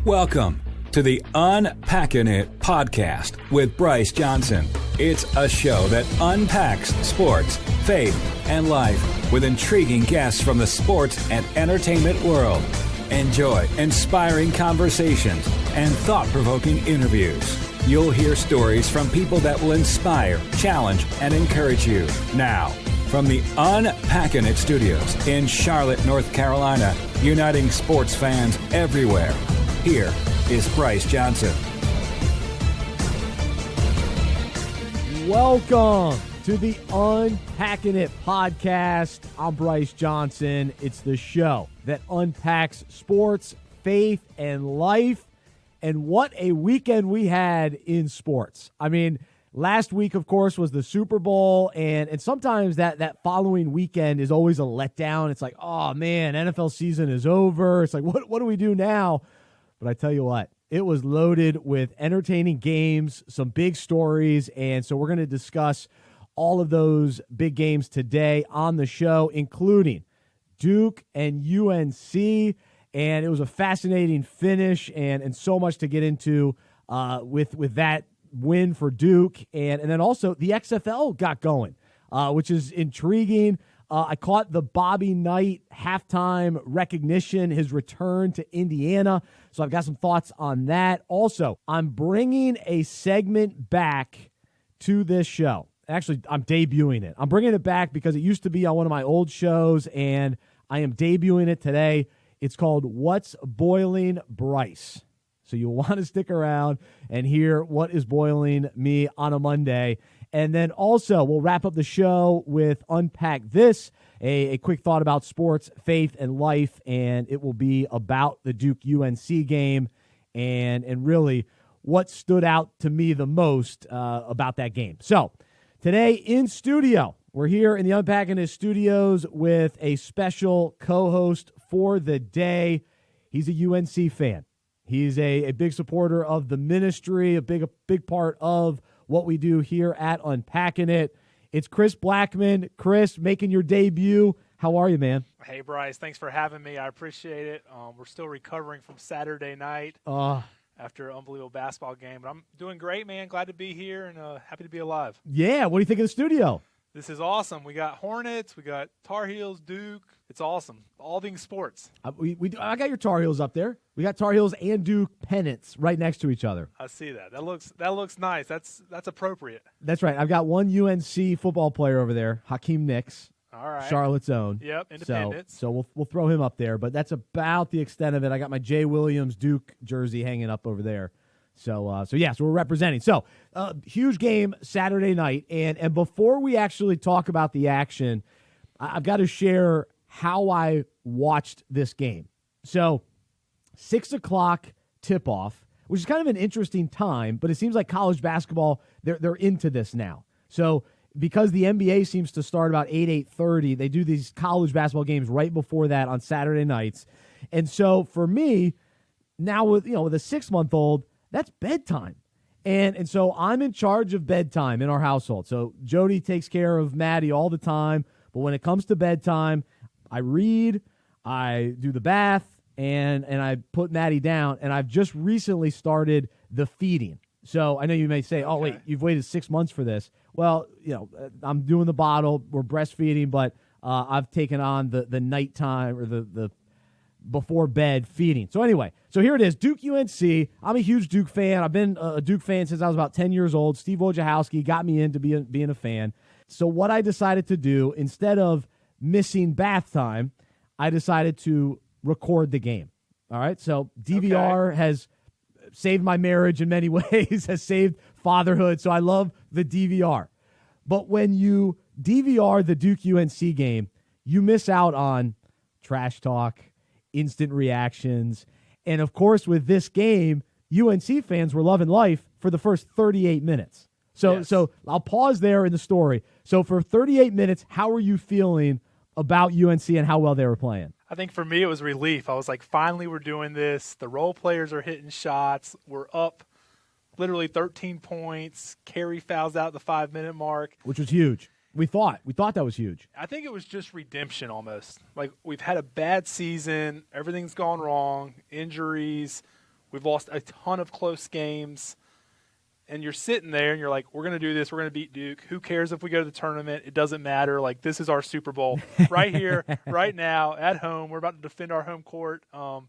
Welcome to the Unpacking It podcast with Bryce Johnson. It's a show that unpacks sports, faith, and life with intriguing guests from the sports and entertainment world. Enjoy inspiring conversations and thought-provoking interviews. You'll hear stories from people that will inspire, challenge, and encourage you. Now, from the Unpacking It studios in Charlotte, North Carolina, uniting sports fans everywhere, here is Bryce Johnson. Welcome to the Unpacking It podcast. I'm Bryce Johnson. It's the show that unpacks sports, faith, and life. And what a weekend we had in sports. I mean, last week, of course, was the Super Bowl, and sometimes that following weekend is always a letdown. It's like, oh, man, NFL season is over. It's like, what do we do now? But I tell you what, it was loaded with entertaining games, some big stories, and so we're going to discuss all of those big games today on the show, including Duke and UNC. And it was a fascinating finish and so much to get into with that win for Duke. And then also the XFL got going, which is intriguing. I caught the Bobby Knight halftime recognition, his return to Indiana. So I've got some thoughts on that. Also, I'm bringing a segment back to this show. Actually, I'm debuting it. I'm bringing it back because it used to be on one of my old shows, and I am debuting it today. It's called What's Boiling Bryce. So you'll want to stick around and hear what is boiling me on a Monday. And then also we'll wrap up the show with Unpack This, a quick thought about sports, faith, and life. And it will be about the Duke UNC game and really what stood out to me the most about that game. So today in studio, we're here in the Unpacking This studios with a special co-host for the day. He's a UNC fan. He's a big supporter of the ministry, a big part of what we do here at Unpacking It. It's Chris Blackman. Chris, making your debut. How are you, man? Hey, Bryce. Thanks for having me. I appreciate it. We're still recovering from Saturday night after an unbelievable basketball game. But I'm doing great, man. Glad to be here and happy to be alive. Yeah. What do you think of the studio? This is awesome. We got Hornets. We got Tar Heels, Duke. It's awesome. All things sports. I got your Tar Heels up there. We got Tar Heels and Duke pennants right next to each other. I see that. That looks nice. That's appropriate. That's right. I've got one UNC football player over there, Hakeem Nicks. All right. Charlotte's own. Yep, Independence. So we'll throw him up there, but that's about the extent of it. I got my Jay Williams Duke jersey hanging up over there. So we're representing. So, huge game Saturday night, and before we actually talk about the action, I've got to share how I watched this game. So, 6 o'clock tip-off, which is kind of an interesting time, but it seems like college basketball, they're into this now. So, because the NBA seems to start about 8:30, they do these college basketball games right before that on Saturday nights. And so, for me, now with a 6-month-old, that's bedtime. And so I'm in charge of bedtime in our household. So Jody takes care of Maddie all the time. But when it comes to bedtime, I read, I do the bath, and I put Maddie down. And I've just recently started the feeding. So I know you may say, oh, wait, you've waited 6 months for this. Well, I'm doing the bottle. We're breastfeeding, but I've taken on the nighttime or the before bed feeding. So anyway, so here it is, Duke UNC. I'm a huge Duke fan. I've been a Duke fan since I was about 10 years old. Steve Wojciechowski got me into being a fan. So what I decided to do, instead of missing bath time, I decided to record the game. All right, so DVR has saved my marriage in many ways, has saved fatherhood, so I love the DVR. But when you DVR the Duke UNC game, you miss out on trash talk, instant reactions. And of course, with this game, UNC fans were loving life for the first 38 minutes. So I'll pause there in the story. So for 38 minutes, how were you feeling about UNC and how well they were playing? I think for me it was relief. I was like, finally we're doing this. The role players are hitting shots. We're up literally 13 points. Carey fouls out the 5-minute mark. Which was huge. We thought that was huge. I think it was just redemption almost. Like, we've had a bad season. Everything's gone wrong. Injuries. We've lost a ton of close games. And you're sitting there and you're like, we're going to do this. We're going to beat Duke. Who cares if we go to the tournament? It doesn't matter. Like, this is our Super Bowl right here, right now, at home. We're about to defend our home court. And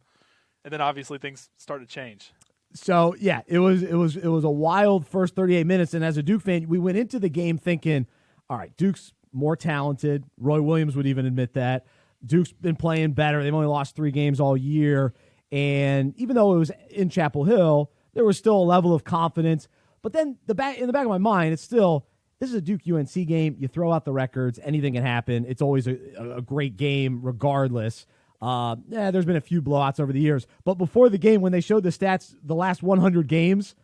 then obviously things start to change. So, yeah, it was a wild first 38 minutes. And as a Duke fan, we went into the game thinking, all right, Duke's more talented. Roy Williams would even admit that. Duke's been playing better. They've only lost 3 games all year. And even though it was in Chapel Hill, there was still a level of confidence. But then in the back of my mind, it's still, this is a Duke-UNC game. You throw out the records. Anything can happen. It's always a great game regardless. There's been a few blowouts over the years. But before the game, when they showed the stats, the last 100 games,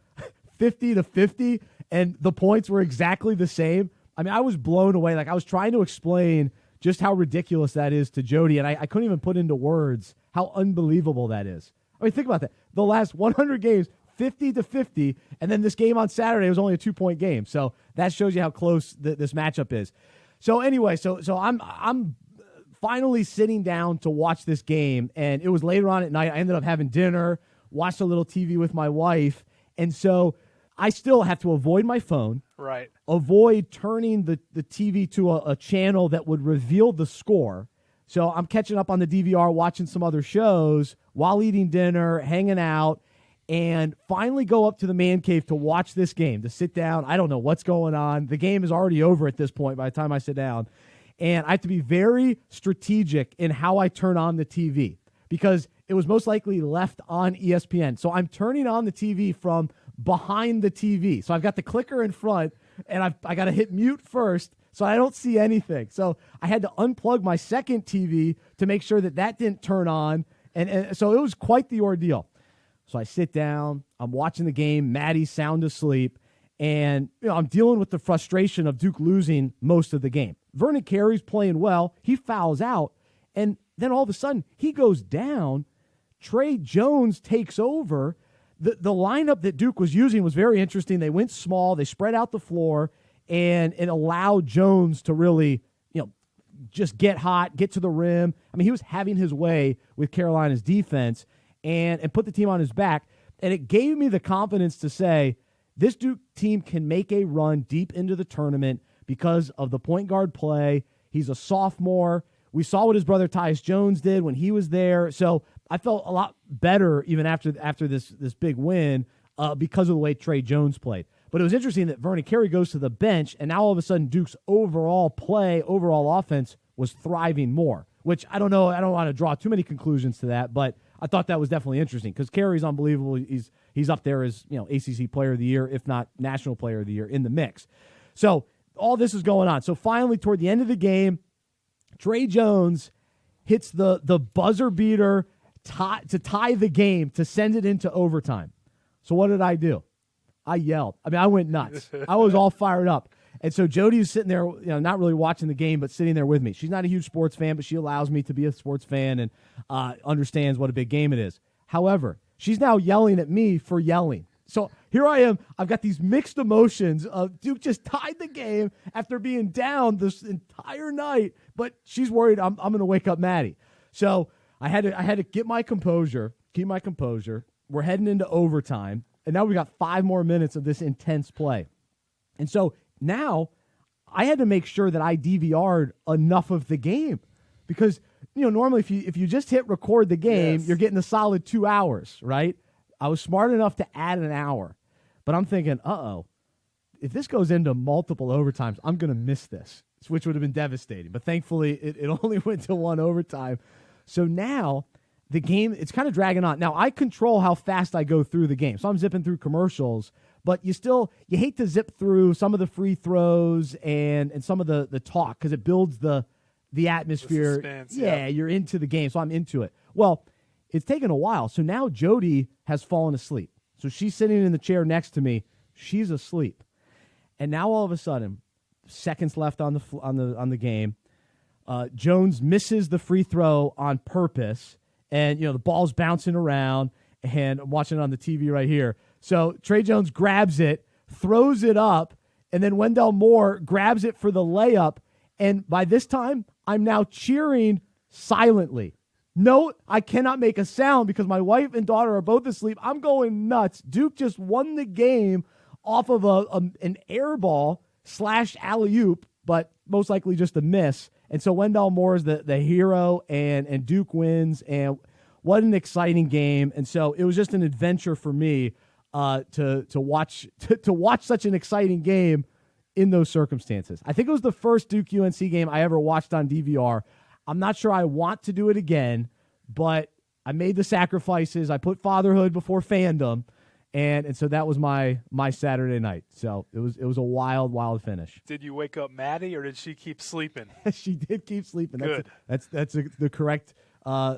50-50, and the points were exactly the same. I mean, I was blown away. Like, I was trying to explain just how ridiculous that is to Jody, and I couldn't even put into words how unbelievable that is. I mean, think about that. The last 100 games, 50-50, and then this game on Saturday was only a 2-point game. So that shows you how close this matchup is. So anyway, so I'm finally sitting down to watch this game, and it was later on at night. I ended up having dinner, watched a little TV with my wife, and so I still have to avoid my phone, right? Avoid turning the TV to a channel that would reveal the score. So I'm catching up on the DVR, watching some other shows while eating dinner, hanging out, and finally go up to the man cave to watch this game, to sit down. I don't know what's going on. The game is already over at this point by the time I sit down. And I have to be very strategic in how I turn on the TV because it was most likely left on ESPN. So I'm turning on the TV from behind the TV. So I've got the clicker in front, and I got to hit mute first so I don't see anything. So I had to unplug my second TV to make sure that didn't turn on. And so it was quite the ordeal. So I sit down, I'm watching the game, Maddie's sound asleep, and I'm dealing with the frustration of Duke losing most of the game. Vernon Carey's playing well, he fouls out, and then all of a sudden he goes down. Trey Jones takes over. The lineup that Duke was using was very interesting. They went small, they spread out the floor, and it allowed Jones to really, just get hot, get to the rim. I mean, he was having his way with Carolina's defense and put the team on his back. And it gave me the confidence to say, this Duke team can make a run deep into the tournament because of the point guard play. He's a sophomore. We saw what his brother Tyus Jones did when he was there. So I felt a lot better even after this big win because of the way Trey Jones played. But it was interesting that Vernon Carey goes to the bench, and now all of a sudden Duke's overall offense was thriving more, which I don't know. I don't want to draw too many conclusions to that, but I thought that was definitely interesting because Carey's unbelievable. He's up there as ACC Player of the Year, if not National Player of the Year, in the mix. So all this is going on. So finally, toward the end of the game, Trey Jones hits the buzzer beater to tie the game, to send it into overtime. So what did I do? I yelled. I mean, I went nuts. I was all fired up. And so Jody's sitting there, not really watching the game, but sitting there with me. She's not a huge sports fan, but she allows me to be a sports fan and understands what a big game it is. However, she's now yelling at me for yelling. So here I am. I've got these mixed emotions of Duke just tied the game after being down this entire night, but she's worried I'm going to wake up Maddie. So I had to keep my composure. We're heading into overtime, and now we got 5 more minutes of this intense play. And so now I had to make sure that I DVR'd enough of the game because, normally if you just hit record the game, yes, you're getting a solid 2 hours, right? I was smart enough to add an hour, but I'm thinking, if this goes into multiple overtimes, I'm going to miss this, which would have been devastating. But thankfully, it only went to 1 overtime. So now the game, it's kind of dragging on. Now, I control how fast I go through the game. So I'm zipping through commercials, but you hate to zip through some of the free throws and some of the talk because it builds the atmosphere. The suspense, yeah, you're into the game, so I'm into it. Well, it's taken a while. So now Jody has fallen asleep. So she's sitting in the chair next to me. She's asleep. And now all of a sudden, seconds left on the game, Jones misses the free throw on purpose, and the ball's bouncing around, and I'm watching it on the TV right here. So Trey Jones grabs it, throws it up, and then Wendell Moore grabs it for the layup. And by this time, I'm now cheering silently No, I cannot make a sound because my wife and daughter are both asleep. I'm going nuts. Duke just won the game off of an air ball / alley-oop, but most likely just a miss. And so Wendell Moore is the hero, and Duke wins. And what an exciting game! And so it was just an adventure for me to watch to watch such an exciting game in those circumstances. I think it was the first Duke UNC game I ever watched on DVR. I'm not sure I want to do it again, but I made the sacrifices. I put fatherhood before fandom, and so that was my Saturday night. So it was a wild finish. Did you wake up Maddie, or did she keep sleeping? She did keep sleeping. Good. That's the correct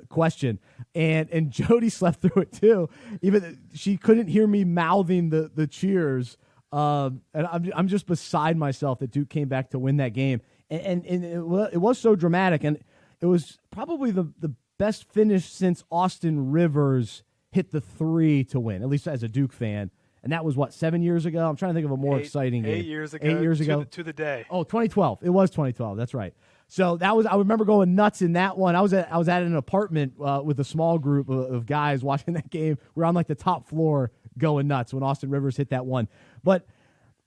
question. And Jody slept through it too. Even she couldn't hear me mouthing the cheers. And I'm just beside myself that Duke came back to win that game. And it was so dramatic, and it was probably the best finish since Austin Rivers hit the three to win, at least as a Duke fan. And that was, 7 years ago? I'm trying to think of a more exciting game. 8 years ago. 8 years ago. To the day. Oh, 2012. It was 2012. That's right. So I remember going nuts in that one. I was at an apartment with a small group of guys watching that game. We were on the top floor going nuts when Austin Rivers hit that one. But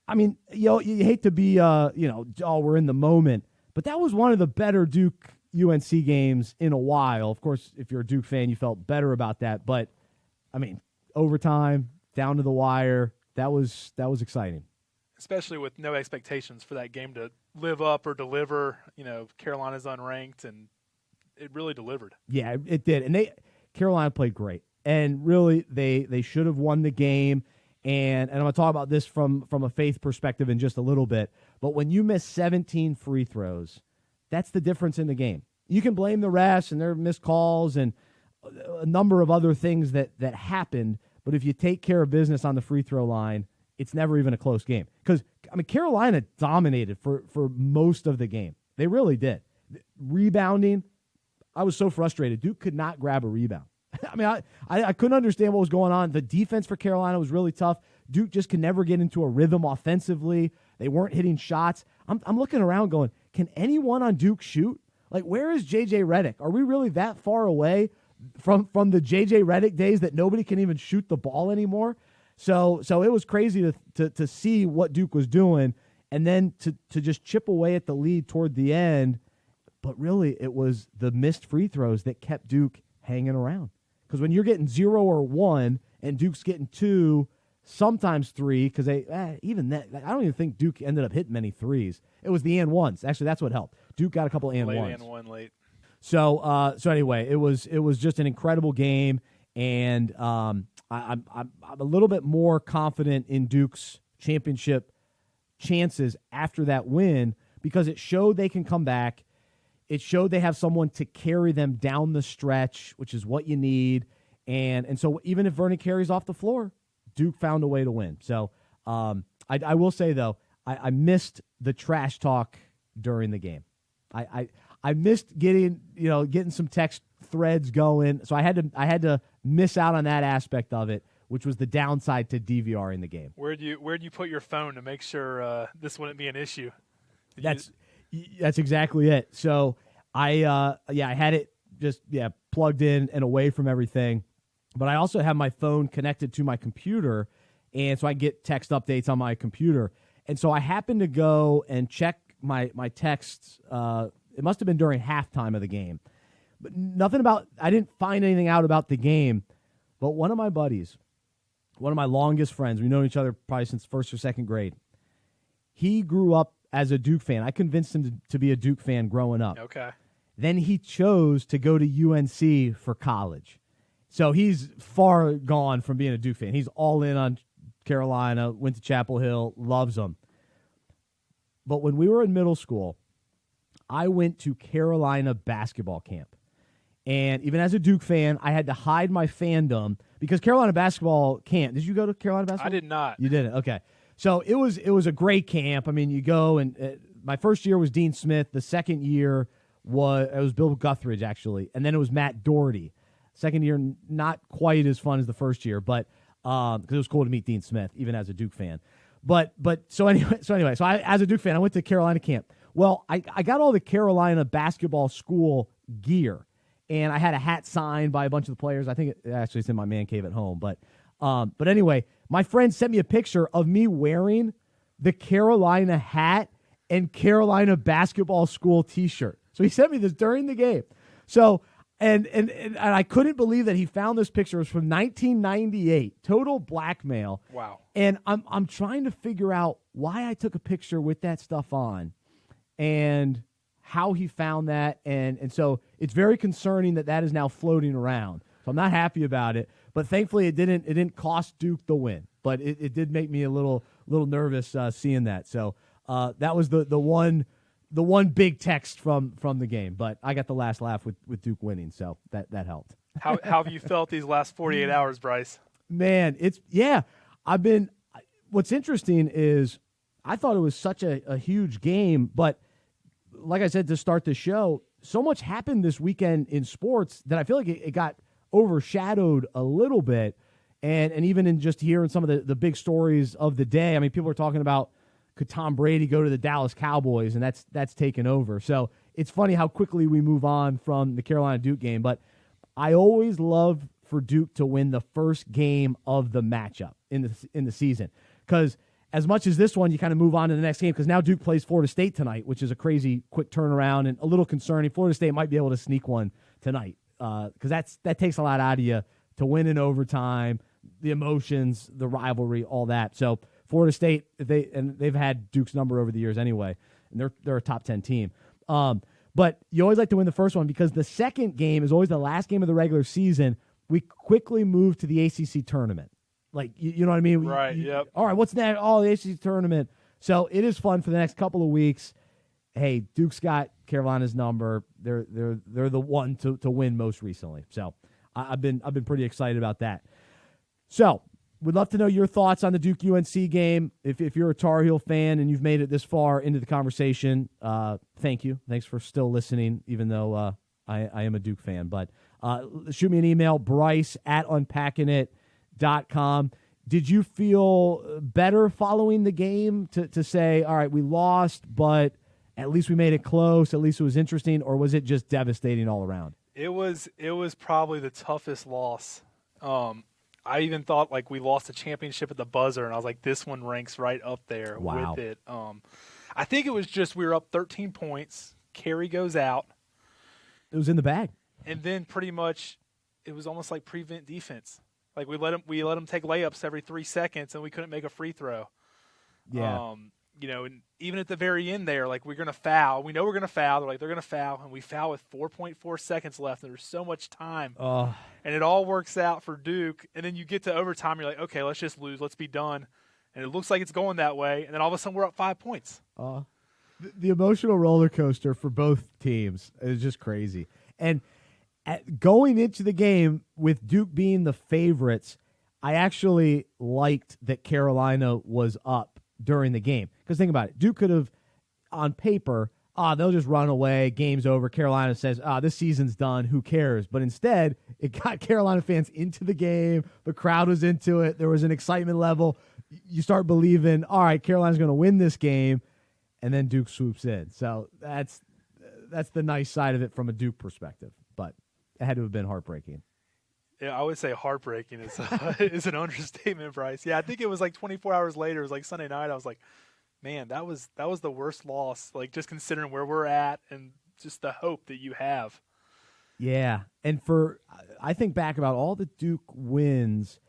I mean, you hate to be, we're in the moment. But that was one of the better Duke UNC games in a while. Of course, if you're a Duke fan, you felt better about that. But, I mean, overtime, down to the wire, that was exciting. Especially with no expectations for that game to live up or deliver. Carolina's unranked, and it really delivered. Yeah, it did. And Carolina played great. And really, they should have won the game. And I'm going to talk about this from a faith perspective in just a little bit. But when you miss 17 free throws, that's the difference in the game. You can blame the refs and their missed calls and a number of other things that happened. But if you take care of business on the free throw line, it's never even a close game. Because, Carolina dominated for most of the game. They really did. Rebounding, I was so frustrated. Duke could not grab a rebound. I couldn't understand what was going on. The defense for Carolina was really tough. Duke just could never get into a rhythm offensively. They weren't hitting shots. I'm looking around going, can anyone on Duke shoot? Where is J.J. Redick? Are we really that far away from the J.J. Redick days that nobody can even shoot the ball anymore? So it was crazy to see what Duke was doing, and then to just chip away at the lead toward the end. But really, it was the missed free throws that kept Duke hanging around. Because when you're getting 0 or 1 and Duke's getting 2, sometimes 3, because even that, I don't even think Duke ended up hitting many threes. It was the and ones. Actually, that's what helped. Duke got a couple and ones. Late and one late. So anyway, it was just an incredible game, and I'm a little bit more confident in Duke's championship chances after that win because it showed they can come back. It showed they have someone to carry them down the stretch, which is what you need. And so even if Vernon carries off the floor, Duke found a way to win. So I will say, though, I missed the trash talk during the game. I missed getting some text threads going. So I had to miss out on that aspect of it, which was the downside to DVRing the game. Where'd you put your phone to make sure this wouldn't be an issue? That's exactly it. So I had it just plugged in and away from everything, but I also have my phone connected to my computer, and so I get text updates on my computer. And so I happened to go and check my texts. It must have been during halftime of the game, but I didn't find anything out about the game. But one of my buddies, one of my longest friends, we've known each other probably since first or second grade. He grew up as a Duke fan. I convinced him to be a Duke fan growing up. Okay. Then he chose to go to UNC for college. So he's far gone from being a Duke fan. He's all in on Carolina, went to Chapel Hill, loves them. But when we were in middle school, I went to Carolina basketball camp. And even as a Duke fan, I had to hide my fandom because Carolina basketball camp. Did you go to Carolina basketball? I did not. You didn't? Okay. So it was a great camp. I mean, you go and my first year was Dean Smith. The second year was Bill Guthridge, actually. And then it was Matt Doherty. Second year, not quite as fun as the first year, but because it was cool to meet Dean Smith, even as a Duke fan. But so anyway, as a Duke fan, I went to Carolina camp. Well, I got all the Carolina basketball school gear, and I had a hat signed by a bunch of the players. I think actually it's in my man cave at home. But anyway, my friend sent me a picture of me wearing the Carolina hat and Carolina basketball school T-shirt. So he sent me this during the game. So and I couldn't believe that he found this picture. It was from 1998. Total blackmail. Wow. And I'm trying to figure out why I took a picture with that stuff on, and how he found that, and so it's very concerning that is now floating around. So I'm not happy about it, but thankfully it didn't cost Duke the win, but it did make me a little nervous seeing that. So that was the one big text from the game, but I got the last laugh with Duke winning, so that helped. How have you felt these last 48 hours, Bryce? Man, what's interesting is I thought it was such a huge game, but like I said to start the show, so much happened this weekend in sports that I feel like it got overshadowed a little bit. And even in just hearing some of the big stories of the day, I mean, people are talking about could Tom Brady go to the Dallas Cowboys, and that's taken over. So it's funny how quickly we move on from the Carolina Duke game. But I always love for Duke to win the first game of the matchup in the season, because as much as this one, you kind of move on to the next game, because now Duke plays Florida State tonight, which is a crazy quick turnaround and a little concerning. Florida State might be able to sneak one tonight, because that takes a lot out of you to win in overtime, the emotions, the rivalry, all that. So Florida State, they've had Duke's number over the years anyway, and they're a top 10 team. But you always like to win the first one, because the second game is always the last game of the regular season. We quickly move to the ACC tournament. Like, you know what I mean? Right, yep. All right, what's next? Oh, the ACC tournament. So it is fun for the next couple of weeks. Hey, Duke's got Carolina's number. They're the one to win most recently. So I've been pretty excited about that. So we'd love to know your thoughts on the Duke UNC game. If you're a Tar Heel fan and you've made it this far into the conversation, thank you. Thanks for still listening, even though I am a Duke fan. But shoot me an email, bryce@unpackingit.com. Did you feel better following the game to say, all right, we lost, but at least we made it close, at least it was interesting, or was it just devastating all around? It was probably the toughest loss. I even thought like we lost the championship at the buzzer, and I was like, this one ranks right up there with it. I think it was just we were up 13 points. Carey goes out. It was in the bag. And then pretty much it was almost like prevent defense. Like we let them take layups every 3 seconds, and we couldn't make a free throw. Yeah. And even at the very end there, like we're going to foul. We know we're going to foul. They're like, they're going to foul, and we foul with 4.4 seconds left. And there's so much time. And it all works out for Duke. And then you get to overtime, you're like, okay, let's just lose. Let's be done. And it looks like it's going that way. And then all of a sudden we're up 5 points. The emotional roller coaster for both teams is just crazy. And going into the game with Duke being the favorites, I actually liked that Carolina was up during the game. Because think about it. Duke could have, on paper, they'll just run away, game's over. Carolina says, this season's done, who cares? But instead, it got Carolina fans into the game. The crowd was into it. There was an excitement level. You start believing, all right, Carolina's going to win this game, and then Duke swoops in. So that's the nice side of it from a Duke perspective. But it had to have been heartbreaking. Yeah, I would say heartbreaking is an understatement, Bryce. Yeah, I think it was like 24 hours later. It was like Sunday night. I was like, man, that was the worst loss, like just considering where we're at and just the hope that you have. Yeah, and I think back about all the Duke wins,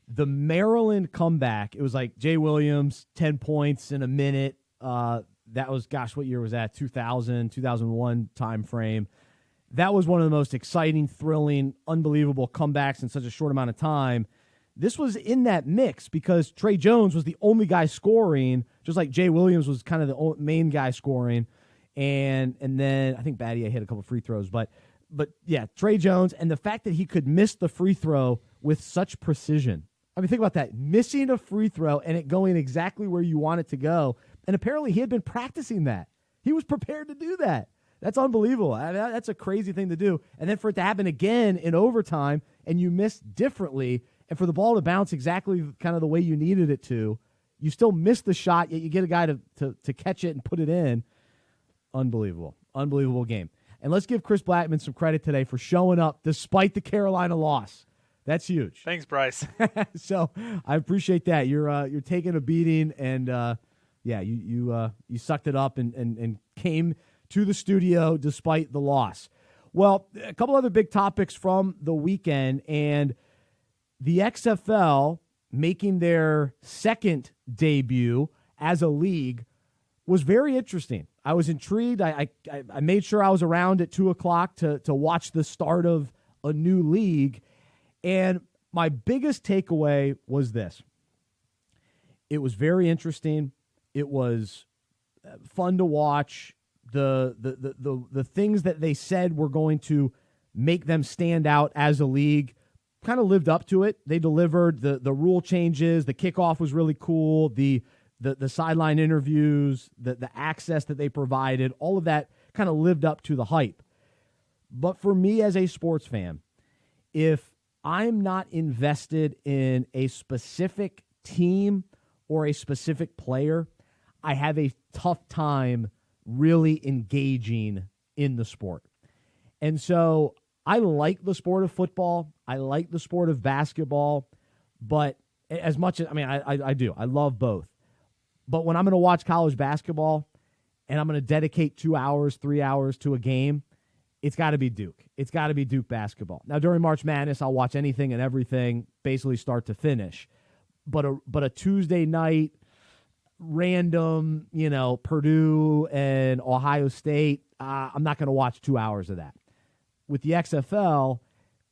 the Maryland comeback, it was like Jay Williams, 10 points in a minute. That was, what year was that? 2000, 2001 time frame. That was one of the most exciting, thrilling, unbelievable comebacks in such a short amount of time. This was in that mix because Trey Jones was the only guy scoring, just like Jay Williams was kind of the main guy scoring. And then I think Battier hit a couple free throws. But yeah, Trey Jones, and the fact that he could miss the free throw with such precision. I mean, think about that. Missing a free throw and it going exactly where you want it to go. And apparently he had been practicing that. He was prepared to do that. That's unbelievable. That's a crazy thing to do. And then for it to happen again in overtime and you miss differently, and for the ball to bounce exactly kind of the way you needed it to, you still miss the shot, yet you get a guy to catch it and put it in. Unbelievable. Unbelievable game. And let's give Chris Blackman some credit today for showing up despite the Carolina loss. That's huge. Thanks, Bryce. So I appreciate that. You're taking a beating, and you sucked it up and came to the studio despite the loss. Well, a couple other big topics from the weekend, and the XFL making their second debut as a league was very interesting. I was intrigued. I made sure I was around at 2 o'clock to watch the start of a new league. And my biggest takeaway was this. It was very interesting. It was fun to watch. The things that they said were going to make them stand out as a league kind of lived up to it. They delivered the rule changes. The kickoff was really cool. The sideline interviews, the access that they provided, all of that kind of lived up to the hype. But for me as a sports fan, if I'm not invested in a specific team or a specific player, I have a tough time really engaging in the sport. And so I like the sport of football. I like the sport of basketball. But as much as, I do. I love both. But when I'm going to watch college basketball and I'm going to dedicate 2 hours, 3 hours to a game, it's got to be Duke. It's got to be Duke basketball. Now, during March Madness, I'll watch anything and everything, basically start to finish. But a Tuesday night, random, Purdue and Ohio State, I'm not going to watch 2 hours of that. With the XFL,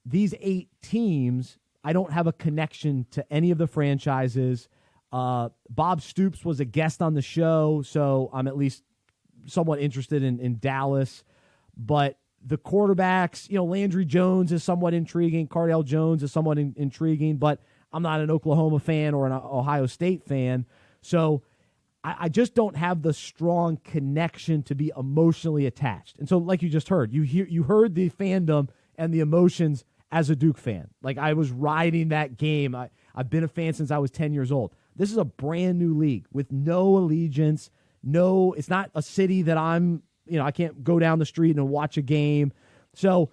these 8 teams, I don't have a connection to any of the franchises. Bob Stoops was a guest on the show, so I'm at least somewhat interested in Dallas. But the quarterbacks, Landry Jones is somewhat intriguing. Cardale Jones is somewhat intriguing, but I'm not an Oklahoma fan or an Ohio State fan. So I just don't have the strong connection to be emotionally attached. And so, like you just heard, you heard the fandom and the emotions as a Duke fan. Like, I was riding that game. I've been a fan since I was 10 years old. This is a brand new league with no allegiance. No, it's not a city that I can't go down the street and watch a game. So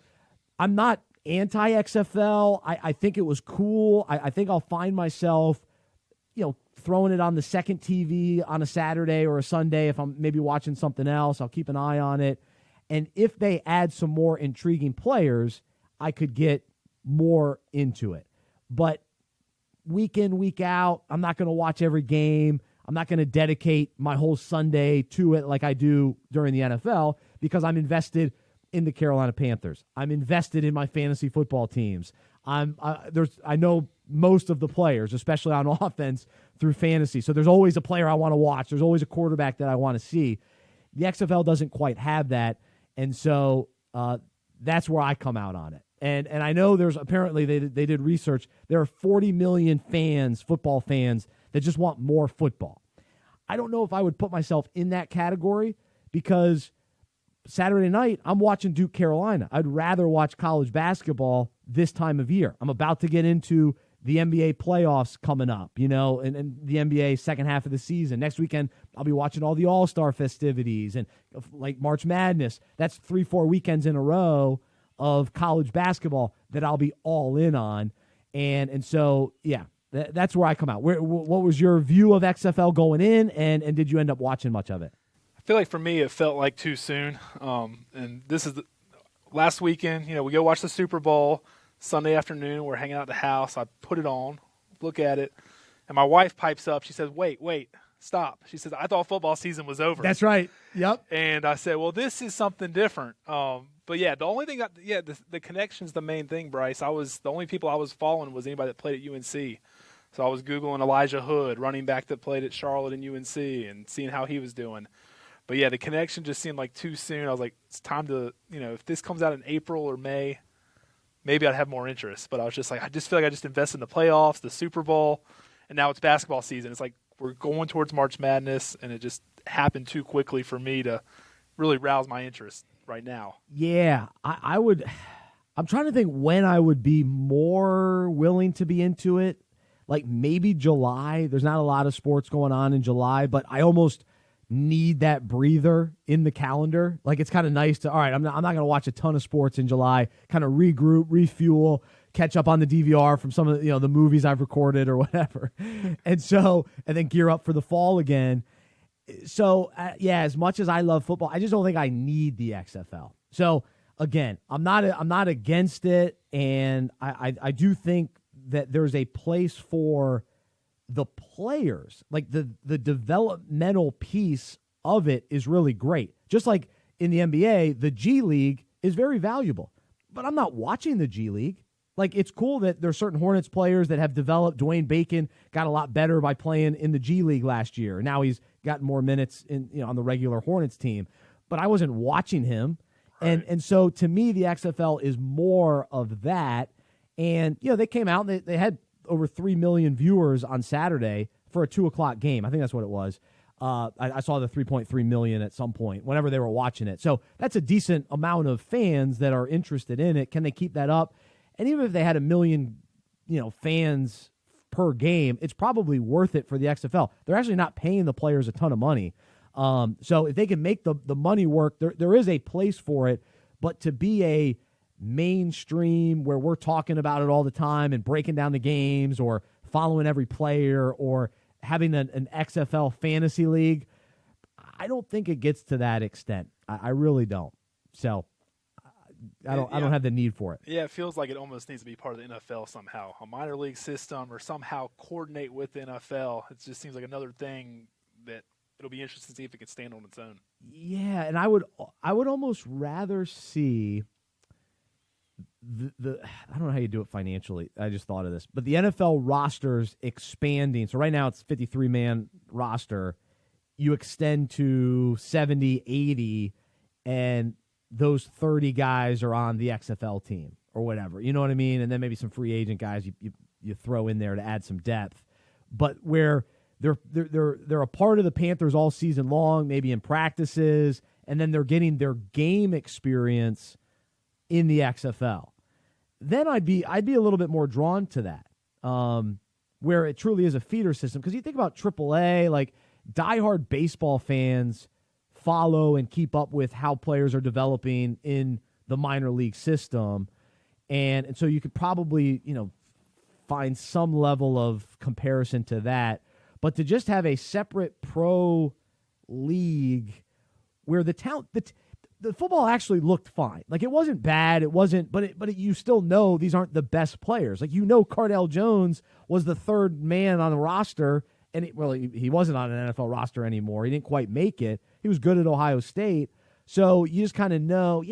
I'm not anti-XFL. I think it was cool. I think I'll find myself, throwing it on the second TV on a Saturday or a Sunday. If I'm maybe watching something else, I'll keep an eye on it. And if they add some more intriguing players, I could get more into it. But week in, week out, I'm not going to watch every game. I'm not going to dedicate my whole Sunday to it like I do during the NFL because I'm invested in the Carolina Panthers. I'm invested in my fantasy football teams. I know most of the players, especially on offense, through fantasy. So there's always a player I want to watch. There's always a quarterback that I want to see. The XFL doesn't quite have that, and so that's where I come out on it. And I know there's apparently they did research. There are 40 million fans, football fans, that just want more football. I don't know if I would put myself in that category because Saturday night I'm watching Duke Carolina. I'd rather watch college basketball this time of year. I'm about to get into the NBA playoffs coming up, and the NBA second half of the season. Next weekend, I'll be watching all the All-Star festivities and like March Madness. That's 3-4 weekends in a row of college basketball that I'll be all in on. And so, yeah, that's where I come out. What was your view of XFL going in, and did you end up watching much of it? I feel like for me it felt like too soon. And this is last weekend, we go watch the Super Bowl. Sunday afternoon, we're hanging out at the house. I put it on, look at it, and my wife pipes up. She says, wait, stop. She says, I thought football season was over. That's right. Yep. And I said, well, this is something different. But, yeah, the only thing the connection's the main thing, Bryce. The only people I was following was anybody that played at UNC. So I was Googling Elijah Hood, running back that played at Charlotte and UNC, and seeing how he was doing. But, yeah, the connection just seemed like too soon. I was like, it's time to, if this comes out in April or May, maybe I'd have more interest. But I was just like, I just feel like I just invested in the playoffs, the Super Bowl, and now it's basketball season. It's like we're going towards March Madness, and it just happened too quickly for me to really rouse my interest right now. Yeah, I would – I'm trying to think when I would be more willing to be into it. Like maybe July. There's not a lot of sports going on in July, but I almost need that breather in the calendar. Like, it's kind of nice to, all right, I'm not going to watch a ton of sports in July, kind of regroup, refuel, catch up on the DVR from some of the, the movies I've recorded or whatever. And then gear up for the fall again. So, as much as I love football, I just don't think I need the XFL. So, again, I'm not against it, and I do think that there's a place for the players. Like, the developmental piece of it is really great. Just like in the NBA, the G League is very valuable. But I'm not watching the G League. Like, it's cool that there are certain Hornets players that have developed. Dwayne Bacon got a lot better by playing in the G League last year. Now he's gotten more minutes on the regular Hornets team. But I wasn't watching him. Right. And so, to me, the XFL is more of that. And, they came out and they had over 3 million viewers on Saturday for a 2:00 game. I think that's what it was. I saw the 3.3 million at some point whenever they were watching it. So that's a decent amount of fans that are interested in it. Can they keep that up? And even if they had 1 million, fans per game, it's probably worth it for the XFL. They're actually not paying the players a ton of money. So if they can make the money work, there is a place for it. But to be a mainstream where we're talking about it all the time and breaking down the games or following every player or having an XFL fantasy league, I don't think it gets to that extent. I really don't. So I don't have the need for it. Yeah, it feels like it almost needs to be part of the NFL somehow, a minor league system, or somehow coordinate with the NFL. It just seems like another thing that it'll be interesting to see if it can stand on its own. Yeah, and I would almost rather see the I don't know how you do it financially. I just thought of this. But the NFL rosters expanding. So right now it's 53-man roster. You extend to 70, 80, and those 30 guys are on the XFL team or whatever. You know what I mean? And then maybe some free agent guys you throw in there to add some depth. But where they're a part of the Panthers all season long, maybe in practices, and then they're getting their game experience in the XFL. Then I'd be a little bit more drawn to that, where it truly is a feeder system. Because you think about AAA, like diehard baseball fans follow and keep up with how players are developing in the minor league system, and so you could probably find some level of comparison to that. But to just have a separate pro league where the football actually looked fine. Like, it wasn't bad. It wasn't, but you still know these aren't the best players. Like, Cardell Jones was the third man on the roster, and he wasn't on an NFL roster anymore. He didn't quite make it. He was good at Ohio State. So you just kind of know,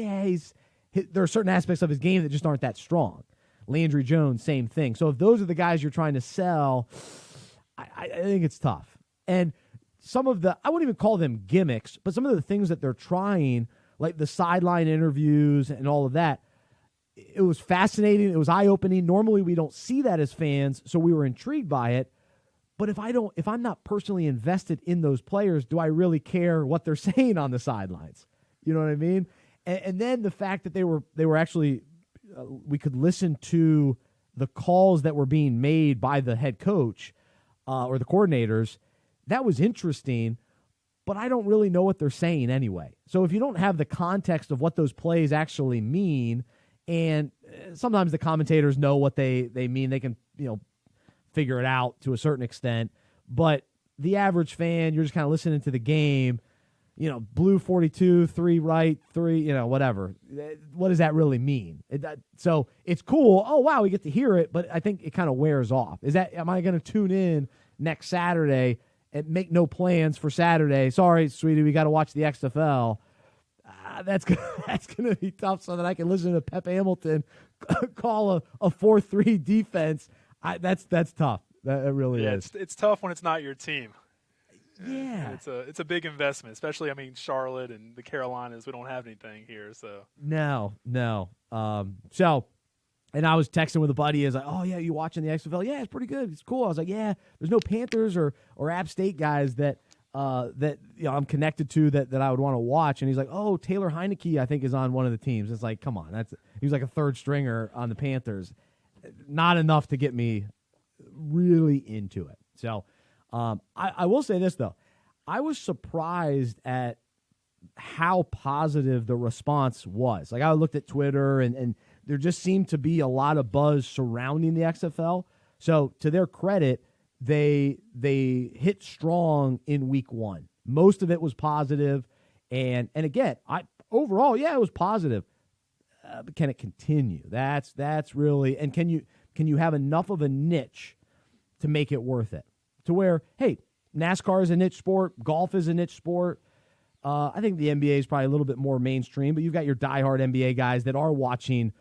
there are certain aspects of his game that just aren't that strong. Landry Jones, same thing. So if those are the guys you're trying to sell, I think it's tough. And some of I wouldn't even call them gimmicks, but some of the things that they're trying, like the sideline interviews and all of that, it was fascinating. It was eye-opening. Normally we don't see that as fans, so we were intrigued by it. But if I'm not personally invested in those players, do I really care what they're saying on the sidelines? You know what I mean? And then the fact that they were actually, we could listen to the calls that were being made by the head coach or the coordinators, that was interesting, but I don't really know what they're saying anyway. So if you don't have the context of what those plays actually mean, and sometimes the commentators know what they mean, they can, figure it out to a certain extent, but the average fan, you're just kind of listening to the game, blue 42, 3 right, 3, whatever. What does that really mean? So it's cool. Oh, wow, we get to hear it, but I think it kind of wears off. Am I going to tune in next Saturday and make no plans for Saturday? Sorry, sweetie, we got to watch the XFL. That's going to be tough so that I can listen to Pep Hamilton call a 4-3 defense. That's tough. That really is. It's tough when it's not your team. Yeah, it's a big investment, especially Charlotte and the Carolinas. We don't have anything here, so no. And I was texting with a buddy. Is like, oh yeah, you watching the XFL? Yeah, it's pretty good. It's cool. I was like, yeah, there's no Panthers or App State guys that I'm connected to that I would want to watch. And he's like, oh, Taylor Heineke, I think, is on one of the teams. It's like, come on, he was like a third stringer on the Panthers. Not enough to get me really into it. So I will say this, though. I was surprised at how positive the response was. Like, I looked at Twitter, and there just seemed to be a lot of buzz surrounding the XFL. So to their credit, they hit strong in week one. Most of it was positive. And again, overall, it was positive. But can it continue? That's really, and can you have enough of a niche to make it worth it? To where, hey, NASCAR is a niche sport, golf is a niche sport. I think the NBA is probably a little bit more mainstream, but you've got your diehard NBA guys that are watching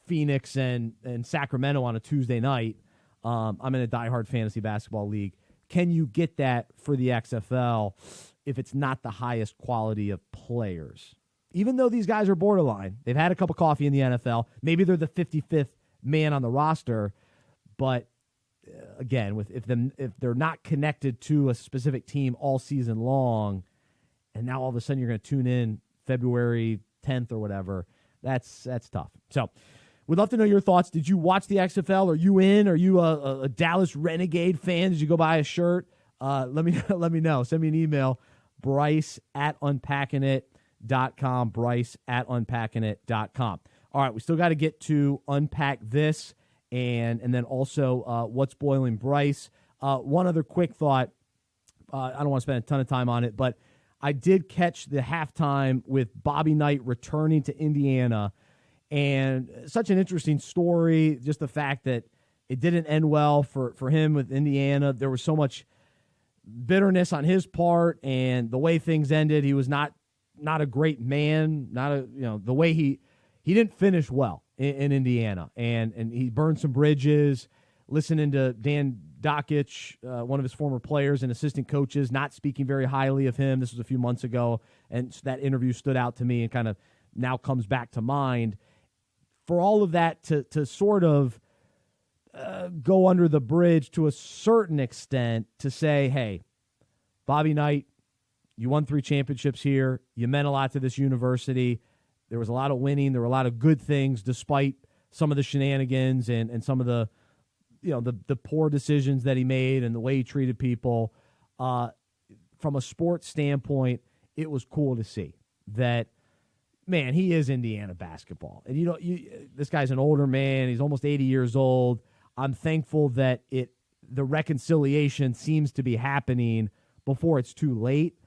Phoenix and Sacramento on a Tuesday night. I'm in a diehard fantasy basketball league. Can you get that for the XFL if it's not the highest quality of players? Even though these guys are borderline, they've had a cup of coffee in the NFL. Maybe they're the 55th man on the roster, but again, if they're not connected to a specific team all season long, and now all of a sudden you're going to tune in February 10th or whatever, that's tough. So we'd love to know your thoughts. Did you watch the XFL? Are you in? Are you a Dallas Renegade fan? Did you go buy a shirt? Let me know. Send me an email, Bryce@unpackingit.com, Bryce@unpackingit.com. All right, we still got to get to Unpack This and then also what's Boiling Bryce. One other quick thought. I don't want to spend a ton of time on it, but I did catch the halftime with Bobby Knight returning to Indiana, and such an interesting story, just the fact that it didn't end well for him with Indiana. There was so much bitterness on his part, and the way things ended, he was not a great man, the way he didn't finish well in Indiana, and he burned some bridges. Listening to Dan Dockich, one of his former players and assistant coaches, not speaking very highly of him. This was a few months ago, and so that interview stood out to me and kind of now comes back to mind. For all of that to sort of go under the bridge to a certain extent to say, hey, Bobby Knight, you won 3 championships here. You meant a lot to this university. There was a lot of winning. There were a lot of good things despite some of the shenanigans and some of the the poor decisions that he made and the way he treated people. From a sports standpoint, it was cool to see that, man, he is Indiana basketball. And this guy's an older man. He's almost 80 years old. I'm thankful that the reconciliation seems to be happening before it's too late.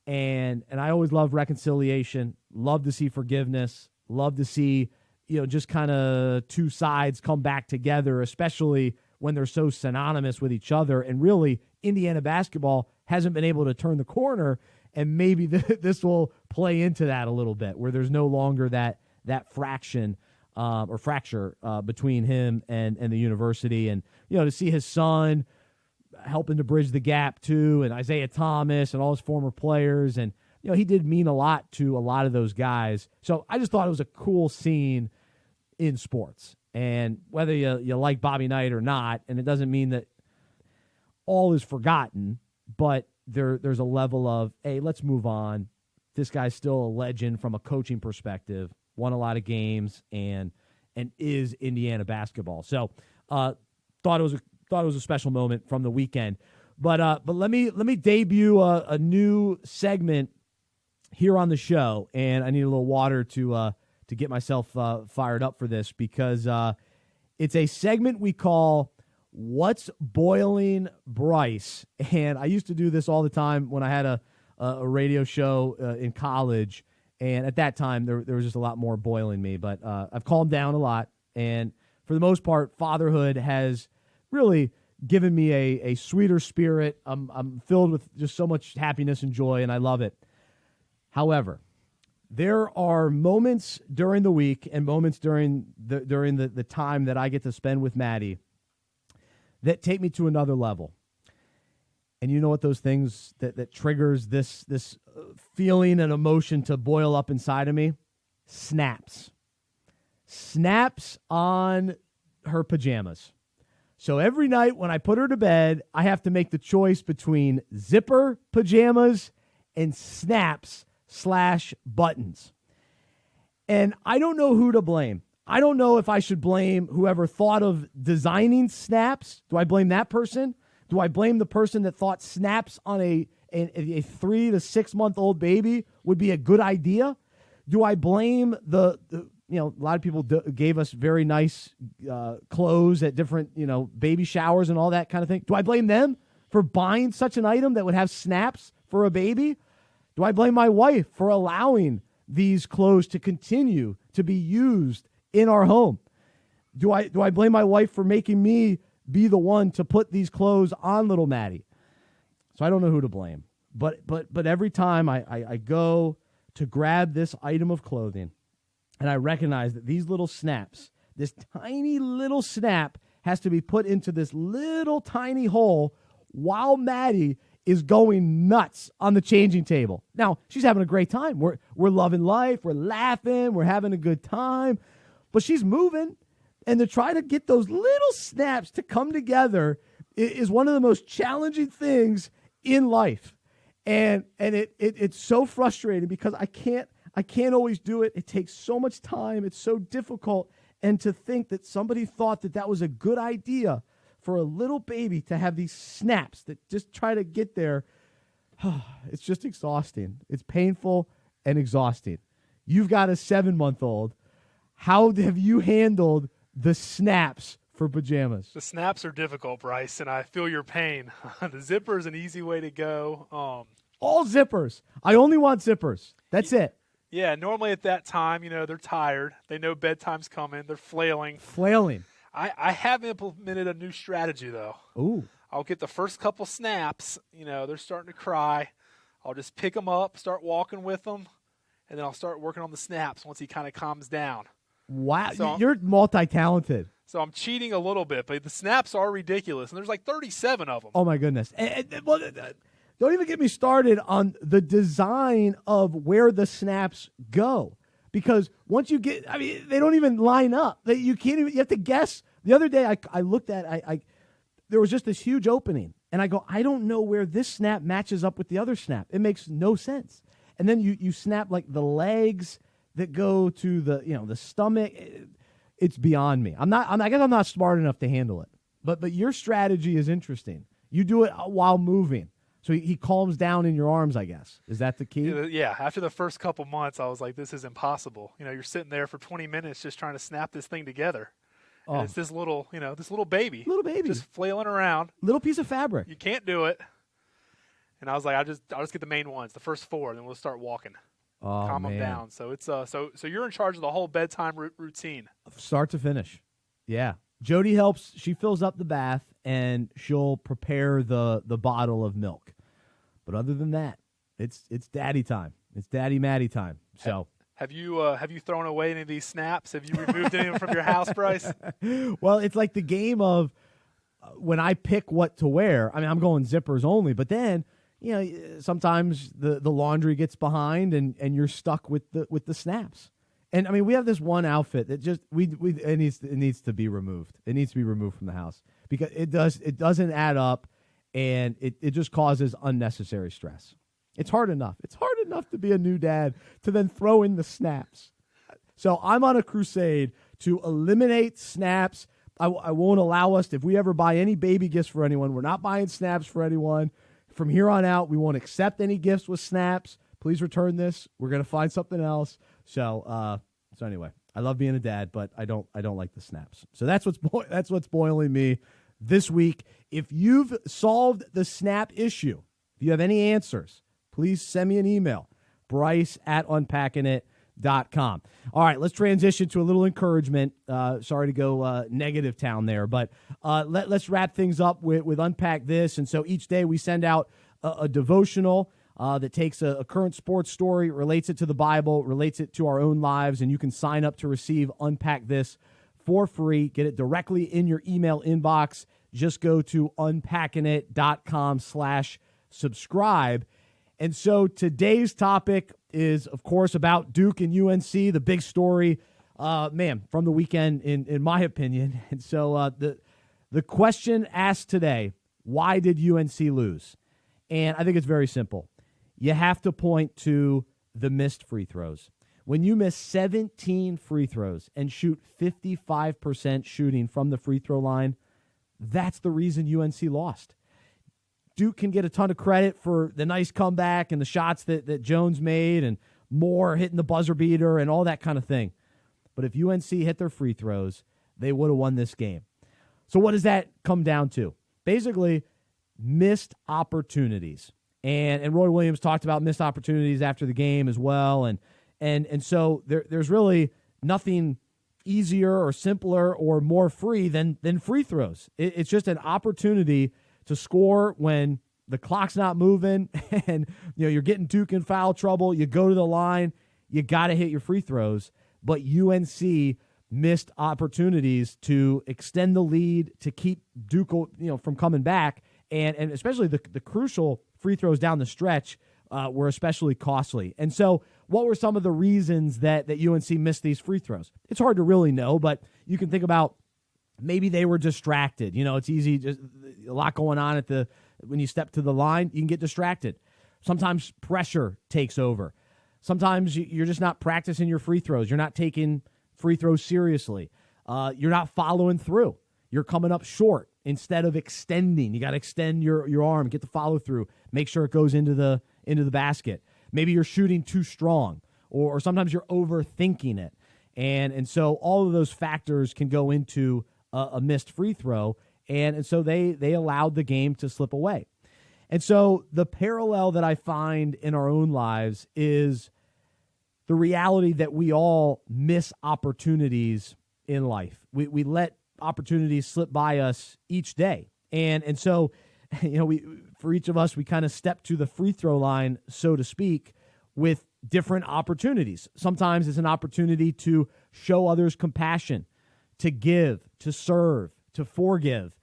And I always love reconciliation, love to see forgiveness, love to see, just kind of two sides come back together, especially when they're so synonymous with each other. And really, Indiana basketball hasn't been able to turn the corner, and maybe this will play into that a little bit, where there's no longer that fracture between him and the university. And, to see his son helping to bridge the gap too, and Isaiah Thomas and all his former players. And, he did mean a lot to a lot of those guys. So I just thought it was a cool scene in sports. And whether you like Bobby Knight or not, and it doesn't mean that all is forgotten, but there's a level of, hey, let's move on. This guy's still a legend from a coaching perspective, won a lot of games, and is Indiana basketball. So thought it was a special moment from the weekend. But let me debut a new segment here on the show, and I need a little water to get myself fired up for this, because it's a segment we call What's Boiling Bryce. And I used to do this all the time when I had a radio show in college, and at that time there was just a lot more boiling me. But I've calmed down a lot, and for the most part, fatherhood has really given me a sweeter spirit. I'm filled with just so much happiness and joy, and I love it. However, there are moments during the week and moments during the time that I get to spend with Maddie that take me to another level. And you know what those things that triggers this feeling and emotion to boil up inside of me? Snaps. Snaps on her pajamas. So every night when I put her to bed, I have to make the choice between zipper pajamas and snaps/buttons. And I don't know who to blame. I don't know if I should blame whoever thought of designing snaps. Do I blame that person? Do I blame the person that thought snaps on a a 3 to 6 month old baby would be a good idea? Do I blame the a lot of people gave us very nice clothes at different, baby showers and all that kind of thing. Do I blame them for buying such an item that would have snaps for a baby? Do I blame my wife for allowing these clothes to continue to be used in our home? Do I blame my wife for making me be the one to put these clothes on little Maddie? So I don't know who to blame. But every time I go to grab this item of clothing, and I recognize that these little snaps, this tiny little snap has to be put into this little tiny hole while Maddie is going nuts on the changing table. Now, she's having a great time. We're loving life. We're laughing. We're having a good time. But she's moving. And to try to get those little snaps to come together is one of the most challenging things in life. And it's so frustrating because I can't always do it. It takes so much time. It's so difficult. And to think that somebody thought that was a good idea for a little baby to have these snaps that just try to get there, it's just exhausting. It's painful and exhausting. You've got a 7-month-old. How have you handled the snaps for pajamas? The snaps are difficult, Bryce, and I feel your pain. The zipper is an easy way to go. All zippers. I only want zippers. That's it. Yeah, normally at that time, they're tired. They know bedtime's coming. They're flailing. I have implemented a new strategy, though. Ooh. I'll get the first couple snaps. They're starting to cry. I'll just pick them up, start walking with them, and then I'll start working on the snaps once he kind of calms down. Wow. So you're multi-talented. So I'm cheating a little bit, but the snaps are ridiculous, and there's like 37 of them. Oh, my goodness. Don't even get me started on the design of where the snaps go. Because once you get, they don't even line up. You have to guess. The other day I looked at, there was just this huge opening. And I go, I don't know where this snap matches up with the other snap. It makes no sense. And then you snap like the legs that go to the stomach. It's beyond me. I guess I'm not smart enough to handle it. But your strategy is interesting. You do it while moving. So he calms down in your arms, I guess. Is that the key? Yeah. After the first couple months, I was like, this is impossible. You're sitting there for 20 minutes just trying to snap this thing together. Oh. And it's this little baby. Little baby. Just flailing around. Little piece of fabric. You can't do it. And I was like, I'll just get the main ones, the first 4, and then we'll start walking. Oh, calm them down. So it's so you're in charge of the whole bedtime routine. Start to finish. Yeah. Jody helps. She fills up the bath, and she'll prepare the bottle of milk. But other than that, it's daddy time. It's daddy Maddie time. So have you thrown away any of these snaps? Have you removed any of them from your house, Bryce? Well, it's like the game of when I pick what to wear. I'm going zippers only, but then sometimes the laundry gets behind, and you're stuck with the snaps. And we have this one outfit that just it needs to be removed. It needs to be removed from the house because it doesn't add up, and it just causes unnecessary stress. It's hard enough. It's hard enough to be a new dad to then throw in the snaps. So I'm on a crusade to eliminate snaps. I won't allow us, if we ever buy any baby gifts for anyone, we're not buying snaps for anyone. From here on out, we won't accept any gifts with snaps. Please return this. We're going to find something else. So anyway, I love being a dad, but I don't like the snaps. So that's what's boiling me this week. If you've solved the snap issue, if you have any answers, please send me an email, bryce@unpackingit.com. All right, let's transition to a little encouragement. Sorry to go negative town there, but let's wrap things up with Unpack This. And so each day we send out a devotional that takes a current sports story, relates it to the Bible, relates it to our own lives, and you can sign up to receive Unpack This for free. Get it directly in your email inbox. Just go to unpackingit.com/subscribe. And so today's topic is, of course, about Duke and UNC, the big story, from the weekend, in my opinion. And so the question asked today, why did UNC lose? And I think it's very simple. You have to point to the missed free throws. When you miss 17 free throws and shoot 55% shooting from the free throw line, that's the reason UNC lost. Duke can get a ton of credit for the nice comeback and the shots that Jones made and Moore hitting the buzzer beater and all that kind of thing. But if UNC hit their free throws, they would have won this game. So what does that come down to? Basically, missed opportunities. And Roy Williams talked about missed opportunities after the game as well. And so there's really nothing easier or simpler or more free than free throws. It's just an opportunity to score when the clock's not moving and you're getting Duke in foul trouble. You go to the line, you got to hit your free throws. But UNC missed opportunities to extend the lead, to keep Duke from coming back, and especially the crucial free throws down the stretch were especially costly. And so what were some of the reasons that UNC missed these free throws? It's hard to really know, but you can think about maybe they were distracted. It's easy, just a lot going on when you step to the line, you can get distracted. Sometimes pressure takes over. Sometimes you're just not practicing your free throws. You're not taking free throws seriously. You're not following through. You're coming up short instead of extending. You got to extend your arm, get the follow through, make sure it goes into the basket. Maybe you're shooting too strong, or sometimes you're overthinking it. And so all of those factors can go into a missed free throw, and so they allowed the game to slip away. And so the parallel that I find in our own lives is the reality that we all miss opportunities in life. We let opportunities slip by us each day. And so, for each of us, we kind of step to the free throw line, so to speak, with different opportunities. Sometimes it's an opportunity to show others compassion, to give, to serve, to forgive,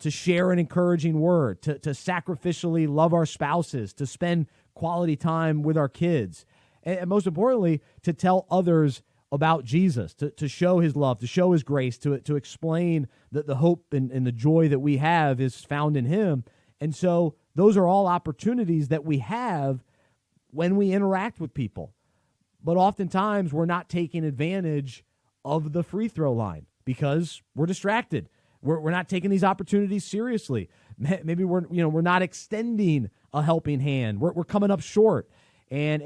to share an encouraging word, to sacrificially love our spouses, to spend quality time with our kids, and most importantly, to tell others about Jesus, to show his love, to show his grace, to explain that the hope and the joy that we have is found in him. And so those are all opportunities that we have when we interact with people. But oftentimes we're not taking advantage of the free throw line because we're distracted. We're not taking these opportunities seriously. Maybe we're not extending a helping hand. We're coming up short. And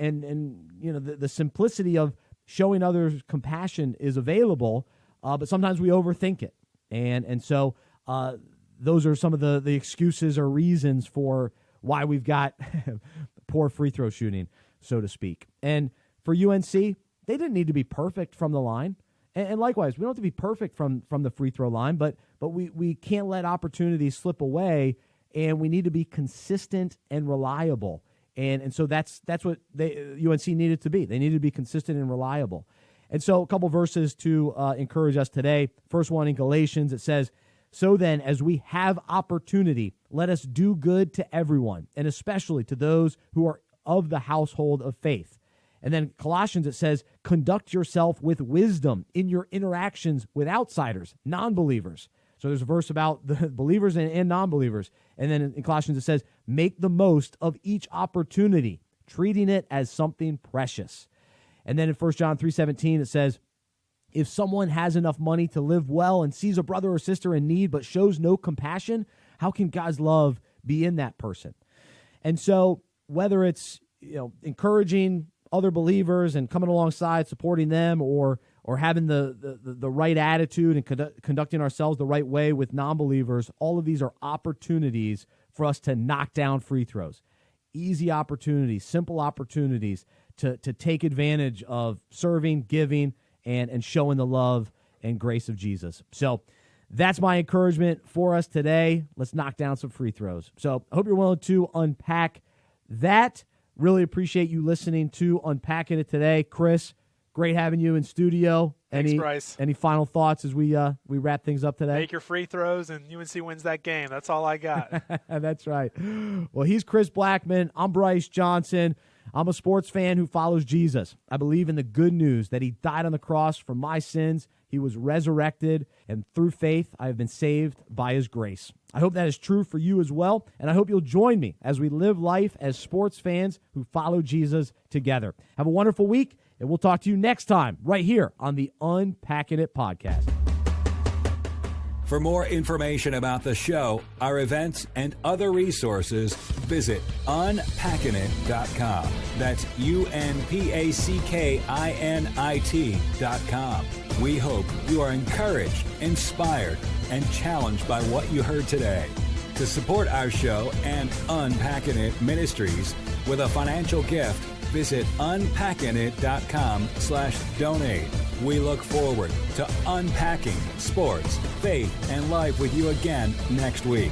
the simplicity of showing others compassion is available, but sometimes we overthink it. And so those are some of the excuses or reasons for why we've got poor free throw shooting, so to speak. And for UNC, they didn't need to be perfect from the line. And likewise, we don't have to be perfect from the free throw line, but we can't let opportunities slip away, and we need to be consistent and reliable. And so that's what UNC needed to be. They needed to be consistent and reliable. And so a couple verses to encourage us today. First one in Galatians, it says, "So then, as we have opportunity, let us do good to everyone, and especially to those who are of the household of faith." And then Colossians, it says, "Conduct yourself with wisdom in your interactions with outsiders, non-believers." So there's a verse about the believers and non-believers. And then in Colossians, it says, "Make the most of each opportunity, treating it as something precious." And then in 1 John 3:17, it says, "If someone has enough money to live well and sees a brother or sister in need but shows no compassion, how can God's love be in that person?" And so whether it's encouraging other believers and coming alongside, supporting them, or having the right attitude and conducting ourselves the right way with non-believers, all of these are opportunities for us to knock down free throws. Easy opportunities, simple opportunities to take advantage of serving, giving, and showing the love and grace of Jesus. So that's my encouragement for us today. Let's knock down some free throws. So I hope you're willing to unpack that. Really appreciate you listening to Unpacking It today. Chris, great having you in studio. Thanks, Bryce. Any final thoughts as we wrap things up today? Make your free throws and UNC wins that game. That's all I got. That's right. Well, he's Chris Blackman. I'm Bryce Johnson. I'm a sports fan who follows Jesus. I believe in the good news that he died on the cross for my sins. He was resurrected, and through faith, I have been saved by his grace. I hope that is true for you as well, and I hope you'll join me as we live life as sports fans who follow Jesus together. Have a wonderful week, and we'll talk to you next time right here on the Unpacking It podcast. For more information about the show, our events, and other resources, visit unpackinit.com. That's UNPACKINIT.com. We hope you are encouraged, inspired, and challenged by what you heard today. To support our show and Unpacking It Ministries with a financial gift, visit unpackinit.com/donate. We look forward to unpacking sports, faith, and life with you again next week.